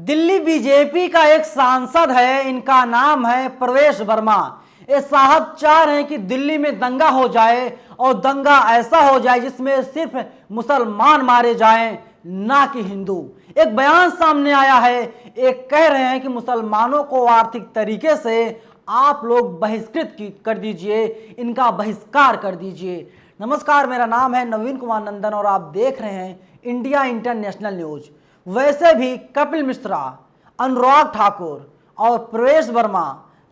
Delhi BJP का एक सांसद है, इनका नाम है प्रवेश वर्मा। ये साहब चाह रहे हैं कि दिल्ली में दंगा हो जाए और दंगा ऐसा हो जाए जिसमें सिर्फ मुसलमान मारे जाएं, ना कि हिंदू। एक बयान सामने आया है, एक कह रहे हैं कि मुसलमानों को आर्थिक तरीके से आप लोग बहिष्कृत कर दीजिए, इनका बहिष्कार कर दीजिए। नमस्कार, मेरा नाम है नवीन कुमार नंदन और आप देख रहे हैं इंडिया इंटरनेशनल न्यूज। वैसे भी कपिल मिश्रा, अनुराग ठाकुर और प्रवेश वर्मा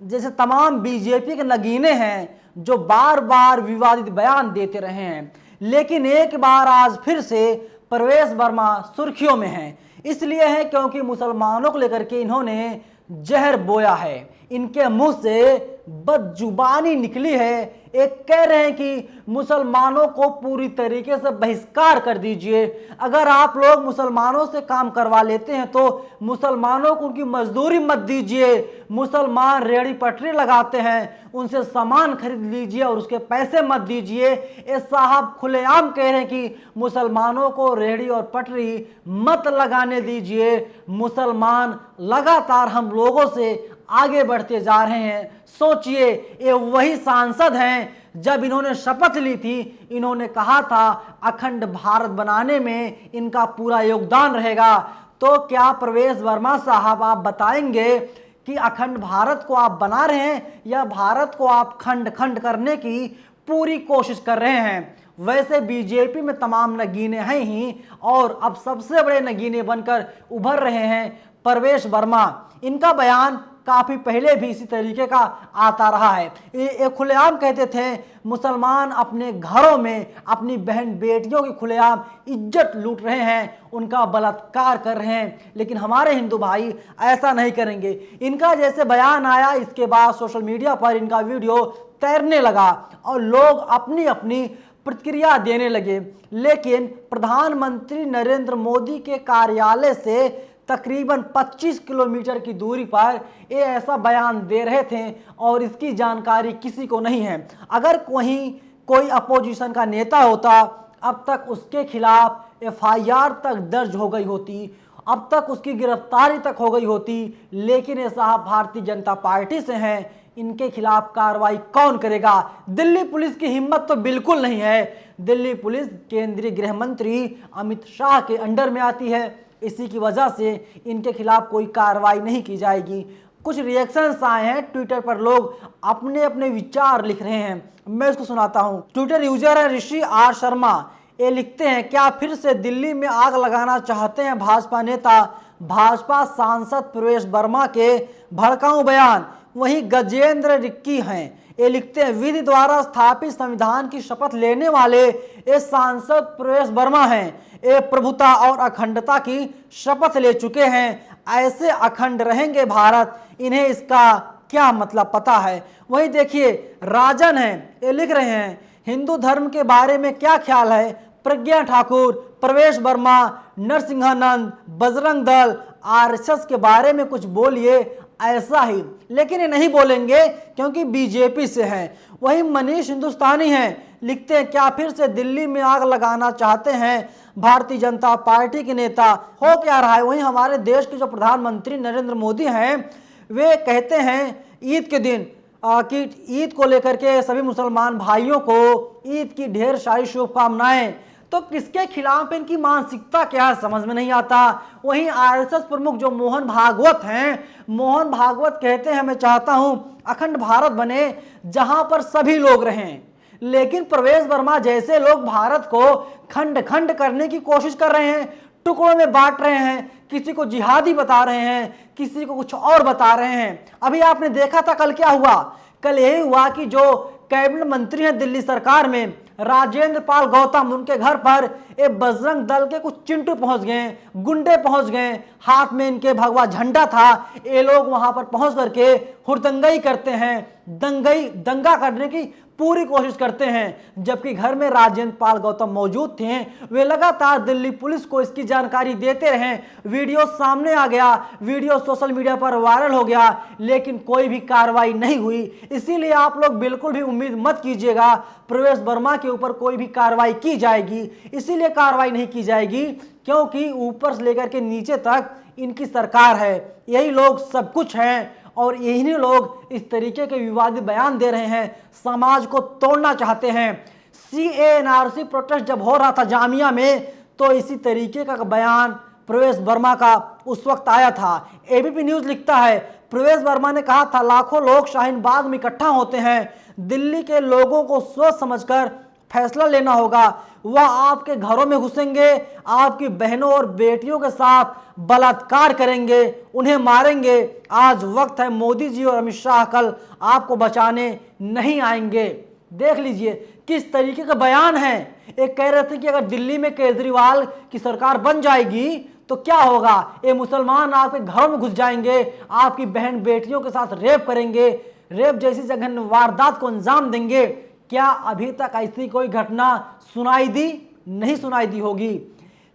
जैसे तमाम बीजेपी के नगीने हैं जो बार बार विवादित बयान देते रहे हैं, लेकिन एक बार आज फिर से प्रवेश वर्मा सुर्खियों में हैं। इसलिए है क्योंकि मुसलमानों को लेकर के इन्होंने जहर बोया है, इनके मुंह से बदजुबानी निकली है। एक कह रहे हैं कि मुसलमानों को पूरी तरीके से बहिष्कार कर दीजिए। अगर आप लोग मुसलमानों से काम करवा लेते हैं तो मुसलमानों को उनकी मजदूरी मत दीजिए। मुसलमान रेहड़ी पटरी लगाते हैं, उनसे सामान खरीद लीजिए और उसके पैसे मत दीजिए। ये साहब खुलेआम कह रहे हैं कि मुसलमानों को रेहड़ी और पटरी मत लगाने दीजिए। मुसलमान लगातार हम लोगों से आगे बढ़ते जा रहे हैं। सोचिए, ये वही सांसद हैं जब इन्होंने शपथ ली थी, इन्होंने कहा था अखंड भारत बनाने में इनका पूरा योगदान रहेगा। तो क्या प्रवेश वर्मा साहब आप बताएंगे कि अखंड भारत को आप बना रहे हैं या भारत को आप खंड खंड करने की पूरी कोशिश कर रहे हैं? वैसे बीजेपी में तमाम नगीने हैं ही, और अब सबसे बड़े नगीने बनकर उभर रहे हैं प्रवेश वर्मा। इनका बयान काफी पहले भी इसी तरीके का आता रहा है। ये खुलेआम कहते थे मुसलमान अपने घरों में अपनी बहन बेटियों की खुलेआम इज्जत लूट रहे हैं, उनका बलात्कार कर रहे हैं, लेकिन हमारे हिंदू भाई ऐसा नहीं करेंगे। इनका जैसे बयान आया, इसके बाद सोशल मीडिया पर इनका वीडियो तैरने लगा और लोग अपनी अपनी प्रतिक्रिया देने लगे। लेकिन प्रधानमंत्री नरेंद्र मोदी के कार्यालय से तकरीबन 25 किलोमीटर की दूरी पर ये ऐसा बयान दे रहे थे और इसकी जानकारी किसी को नहीं है। अगर कोई अपोजिशन का नेता होता, अब तक उसके खिलाफ एफआईआर तक दर्ज हो गई होती, अब तक उसकी गिरफ्तारी तक हो गई होती। लेकिन ये साहब भारतीय जनता पार्टी से हैं, इनके खिलाफ कार्रवाई कौन करेगा? दिल्ली पुलिस की हिम्मत तो बिल्कुल नहीं है। दिल्ली पुलिस केंद्रीय गृह मंत्री अमित शाह के अंडर में आती है, इसी की वजह से इनके खिलाफ कोई कार्रवाई नहीं की जाएगी। कुछ रिएक्शंस आए हैं ट्विटर पर, लोग अपने अपने विचार लिख रहे हैं, मैं इसको सुनाता हूं। ट्विटर यूजर है ऋषि आर शर्मा, ये लिखते हैं, क्या फिर से दिल्ली में आग लगाना चाहते हैं भाजपा नेता? भाजपा सांसद प्रवेश वर्मा के भड़काऊ बयान। वहीं गजेंद्र रिक्की हैं, ये लिखते हैं, विधि द्वारा स्थापित संविधान की शपथ लेने वाले ये सांसद प्रवेश वर्मा हैं। ये प्रभुता और अखंडता की शपथ ले चुके हैं। ऐसे अखंड रहेंगे भारत, इन्हें इसका क्या मतलब पता है? वही देखिए राजन हैं, ये लिख रहे हैं, हिंदू धर्म के बारे में क्या ख्याल है? प्रज्ञा ठाकुर, प्रवेश वर्मा, नरसिंहानंद, बजरंग दल, आरएसएस के बारे में कुछ बोलिए, ऐसा ही। लेकिन ये नहीं बोलेंगे क्योंकि बीजेपी से हैं। वही मनीष हिंदुस्तानी हैं, लिखते हैं, क्या फिर से दिल्ली में आग लगाना चाहते हैं भारतीय जनता पार्टी के नेता? हो क्या रहा है? वहीं हमारे देश के जो प्रधानमंत्री नरेंद्र मोदी हैं, वे कहते हैं ईद के दिन कि ईद को लेकर के सभी मुसलमान भाइयों को ईद की ढेर सारी शुभकामनाएं। तो किसके खिलाफ इनकी मानसिकता क्या है, समझ में नहीं आता। वहीं आरएसएस प्रमुख जो मोहन भागवत हैं, मोहन भागवत कहते हैं, मैं चाहता हूं अखंड भारत बने जहां पर सभी लोग रहें। लेकिन प्रवेश वर्मा जैसे लोग भारत को खंड खंड करने की कोशिश कर रहे हैं, टुकड़ों में बांट रहे हैं, किसी को जिहादी बता रहे हैं, किसी को कुछ और बता रहे हैं। अभी आपने देखा था कल क्या हुआ? कल यही हुआ कि जो कैबिनेट मंत्री हैं दिल्ली सरकार में, राजेंद्र पाल गौतम, उनके घर पर एक बजरंग दल के कुछ चिंटू पहुंच गए, गुंडे पहुंच गए, हाथ में इनके भगवा झंडा था। ये लोग वहां पर पहुंच करके हुड़दंगाई करते हैं, दंगा करने की पूरी कोशिश करते हैं। जबकि घर में राजेंद्र पाल गौतम मौजूद थे, वे लगातार दिल्ली पुलिस को इसकी जानकारी देते रहे। वीडियो सामने आ गया, वीडियो सोशल मीडिया पर वायरल हो गया, लेकिन कोई भी कार्रवाई नहीं हुई। इसीलिए आप लोग बिल्कुल भी उम्मीद मत कीजिएगा प्रवेश वर्मा के ऊपर कोई भी कार्रवाई की जाएगी। इसीलिए कार्रवाई नहीं की जाएगी क्योंकि ऊपर से लेकर के नीचे तक इनकी सरकार है, यही लोग सब कुछ हैं और यही लोग इस तरीके के विवादित बयान दे रहे हैं, समाज को तोड़ना चाहते हैं। CA/NRC प्रोटेस्ट जब हो रहा था जामिया में, तो इसी तरीके का बयान प्रवेश वर्मा का उस वक्त आया था। ABP न्यूज लिखता है, प्रवेश वर्मा ने कहा था लाखों लोग शाहीन बाग में इकट्ठा होते हैं, दिल्ली के लोगों को सोच समझकर फैसला लेना होगा। वह आपके घरों में घुसेंगे, आपकी बहनों और बेटियों के साथ बलात्कार करेंगे, उन्हें मारेंगे। आज वक्त है, मोदी जी और अमित शाह कल आपको बचाने नहीं आएंगे। देख लीजिए किस तरीके का बयान है। एक कह रहे थे कि अगर दिल्ली में केजरीवाल की सरकार बन जाएगी तो क्या होगा, ये मुसलमान आपके घरों में घुस जाएंगे, आपकी बहन बेटियों के साथ रेप करेंगे, रेप जैसी जघन्य वारदात को अंजाम देंगे। क्या अभी तक ऐसी कोई घटना सुनाई दी? नहीं सुनाई दी होगी।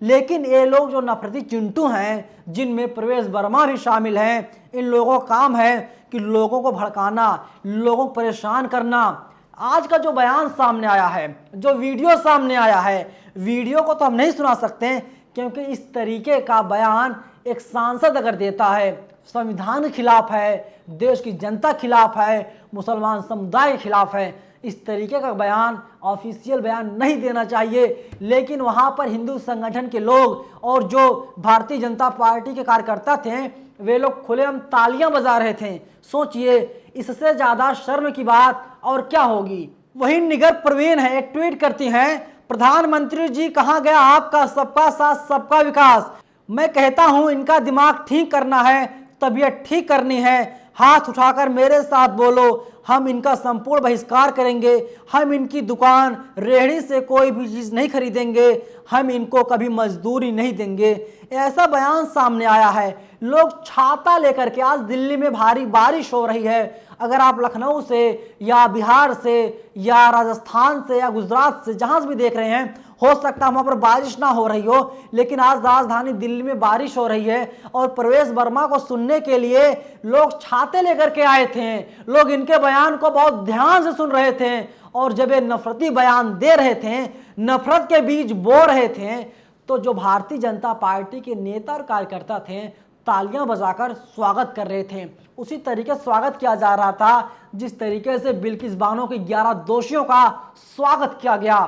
लेकिन ये लोग जो नफरती चिंटू हैं, जिनमें प्रवेश वर्मा भी शामिल हैं, इन लोगों का काम है कि लोगों को भड़काना, लोगों को परेशान करना। आज का जो बयान सामने आया है, जो वीडियो सामने आया है, वीडियो को तो हम नहीं सुना सकते क्योंकि इस तरीके का बयान एक सांसद अगर देता है, संविधान के खिलाफ है, देश की जनता के खिलाफ है, मुसलमान समुदाय के खिलाफ है। इस तरीके का बयान, ऑफिशियल बयान नहीं देना चाहिए। लेकिन वहाँ पर हिंदू संगठन के लोग और जो भारतीय जनता पार्टी के कार्यकर्ता थे, वे लोग खुलेआम तालियां बजा रहे थे। सोचिए, इससे ज़्यादा शर्म की बात और क्या होगी। वहीं निगर प्रवीण है, एक ट्वीट करती हैं, प्रधानमंत्री जी कहाँ गया आपका सबका साथ सबका विकास। मैं कहता हूँ इनका दिमाग ठीक करना है, तबीयत ठीक करनी है, हाथ उठाकर मेरे साथ बोलो, हम इनका संपूर्ण बहिष्कार करेंगे, हम इनकी दुकान रेहड़ी से कोई भी चीज़ नहीं खरीदेंगे, हम इनको कभी मजदूरी नहीं देंगे। ऐसा बयान सामने आया है। लोग छाता लेकर के, आज दिल्ली में भारी बारिश हो रही है, अगर आप लखनऊ से या बिहार से या राजस्थान से या गुजरात से जहाँ से भी देख रहे हैं, हो सकता है वहाँ पर बारिश ना हो रही हो, लेकिन आज राजधानी दिल्ली में बारिश हो रही है और प्रवेश वर्मा को सुनने के लिए लोग छाते लेकर के आए थे। लोग इनके बयान को बहुत ध्यान से सुन रहे थे और जब ये नफरती बयान दे रहे थे, नफरत के बीज बो रहे थे, तो जो भारतीय जनता पार्टी के नेता और कार्यकर्ता थे तालियां बजाकर स्वागत कर रहे थे। उसी तरीके स्वागत किया जा रहा था जिस तरीके से बिल्किस बानो के 11 दोषियों का स्वागत किया गया।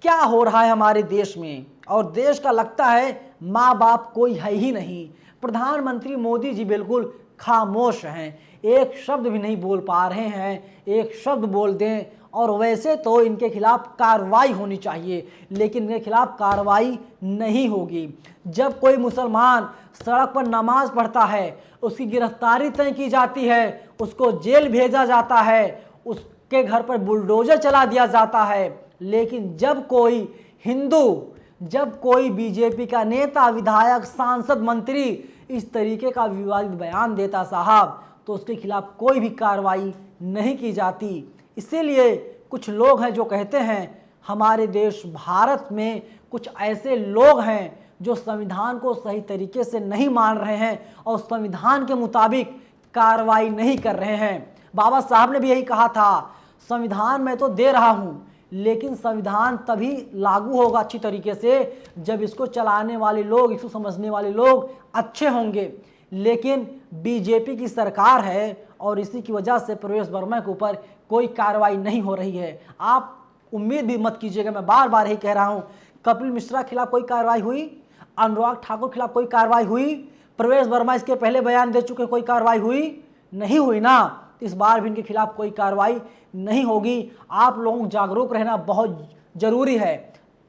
क्या हो रहा है हमारे देश में, और देश का लगता है माँ बाप कोई है ही नहीं। प्रधानमंत्री मोदी जी बिल्कुल खामोश हैं, एक शब्द भी नहीं बोल पा रहे हैं। एक शब्द बोल दें और वैसे तो इनके खिलाफ कार्रवाई होनी चाहिए, लेकिन इनके खिलाफ कार्रवाई नहीं होगी। जब कोई मुसलमान सड़क पर नमाज पढ़ता है, उसकी गिरफ्तारी तय की जाती है, उसको जेल भेजा जाता है, उसके घर पर बुलडोजर चला दिया जाता है। लेकिन जब कोई हिंदू, जब कोई बीजेपी का नेता, विधायक, सांसद, मंत्री इस तरीके का विवादित बयान देता साहब, तो उसके खिलाफ कोई भी कार्रवाई नहीं की जाती। इसीलिए कुछ लोग हैं जो कहते हैं हमारे देश भारत में कुछ ऐसे लोग हैं जो संविधान को सही तरीके से नहीं मान रहे हैं और संविधान के मुताबिक कार्रवाई नहीं कर रहे हैं। बाबा साहब ने भी यही कहा था, संविधान मैं तो दे रहा हूँ, लेकिन संविधान तभी लागू होगा अच्छी तरीके से जब इसको चलाने वाले लोग, इसको समझने वाले लोग अच्छे होंगे। लेकिन बीजेपी की सरकार है और इसी की वजह से प्रवेश वर्मा के ऊपर कोई कार्रवाई नहीं हो रही है। आप उम्मीद भी मत कीजिएगा, मैं बार बार यही कह रहा हूँ। कपिल मिश्रा के खिलाफ कोई कार्रवाई हुई? अनुराग ठाकुर के खिलाफ कोई कार्रवाई हुई? प्रवेश वर्मा इसके पहले बयान दे चुके, कोई कार्रवाई हुई? नहीं हुई ना। इस बार भी इनके खिलाफ कोई कार्रवाई नहीं होगी। आप लोगों जागरूक रहना बहुत ज़रूरी है।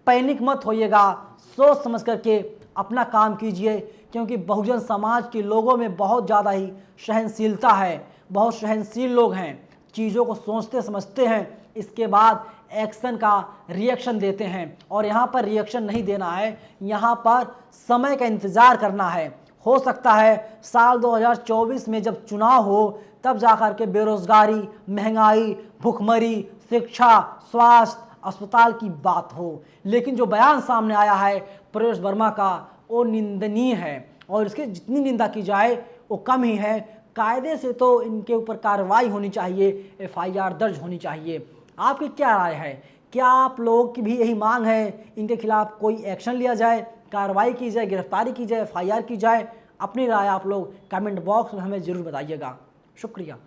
पैनिक मत होइएगा, सोच समझ करके अपना काम कीजिए, क्योंकि बहुजन समाज के लोगों में बहुत ज़्यादा ही सहनशीलता है। बहुत सहनशील लोग हैं, चीज़ों को सोचते समझते हैं, इसके बाद एक्शन का रिएक्शन देते हैं। और यहाँ पर रिएक्शन नहीं देना है, यहाँ पर समय का इंतज़ार करना है। हो सकता है साल 2024 में जब चुनाव हो तब जाकर के बेरोजगारी, महंगाई, भुखमरी, शिक्षा, स्वास्थ्य, अस्पताल की बात हो। लेकिन जो बयान सामने आया है प्रवेश वर्मा का वो निंदनीय है और इसकी जितनी निंदा की जाए वो कम ही है। कायदे से तो इनके ऊपर कार्रवाई होनी चाहिए, एफआईआर दर्ज होनी चाहिए। आपकी क्या राय है? क्या आप लोगों की भी यही मांग है इनके खिलाफ कोई एक्शन लिया जाए, कार्रवाई की जाए, गिरफ्तारी की जाए, एफआईआर की जाए? अपनी राय आप लोग कमेंट बॉक्स में हमें ज़रूर बताइएगा। शुक्रिया।